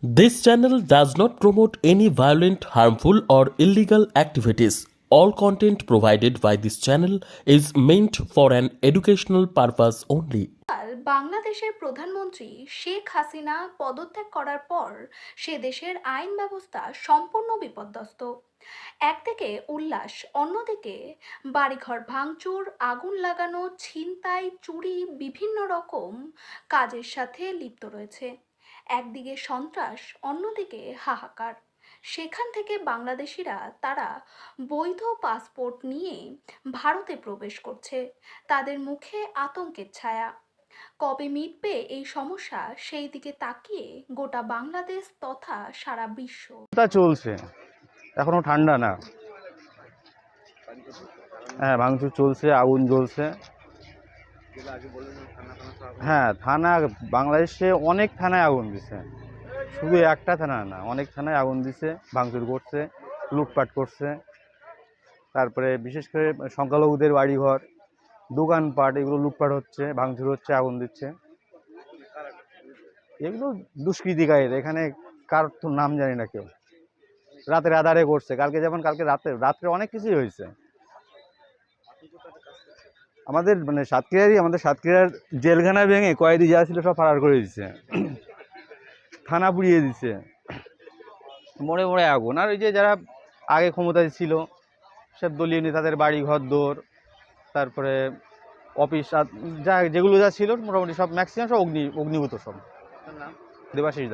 This channel does not promote any violent, harmful, or illegal activities. All content provided by this channel is meant for an educational purpose only. বাংলাদেশের প্রধানমন্ত্রী শেখ হাসিনা পদত্যাগ করার পর সে দেশের আইন ব্যবস্থা সম্পূর্ণ বিপর্যস্ত। একদিকে উল্লাস, অন্যদিকে বাড়িঘর ভাঙচুর, আগুন লাগানো, ছিনতাই, চুরি বিভিন্ন রকম কাজের সাথে লিপ্ত রয়েছে। একদিকে সন্ত্রাস, অন্যদিকে হাহাকার। সেখান থেকে বাংলাদেশিরা তারা বৈধ পাসপোর্ট নিয়ে ভারতে প্রবেশ করছে, তাদের মুখে আতঙ্কের ছায়া। কবে মিটবে এই সমস্যা, সেই দিকে তাকিয়ে গোটা বাংলাদেশ তথা সারা বিশ্ব। তা চলছে, এখনো ঠান্ডা না। হ্যাঁ, ভাঙচুর চলছে, আগুন জ্বলছে। হ্যাঁ, থানা বাংলাদেশে অনেক থানায় আগুন দিছে, শুধু একটা থানা না, অনেক থানায় আগুন দিছে, ভাঙচুর করছে, লুটপাট করছে। তারপরে বিশেষ করে সংখ্যালঘুদের বাড়িঘর, দোকানপাট এগুলো লুটপাট হচ্ছে, ভাঙচুর হচ্ছে, আগুন দিচ্ছে। এগুলো দুষ্কৃতিকারীর, এখানে কার তো নাম জানি না কেউ, রাতের আধারে করছে। কালকে যেমন রাত্রে অনেক কিছুই হয়েছে। আমাদের সাতক্ষীরার জেলখানা ভেঙে কয়েদি যা ছিল সব ফারার করে দিচ্ছে, থানা পুড়িয়ে দিচ্ছে, মোড়ে মোড়ে আগুন। আর ওই যে যারা আগে ক্ষমতায় ছিল সব দলীয় নেতাদের বাড়ি ঘর দৌড়, তারপরে অফিস যা যেগুলো যা ছিল মোটামুটি সব ম্যাক্সিমাম সব অগ্নিভূত সব। দেবাশিস দা।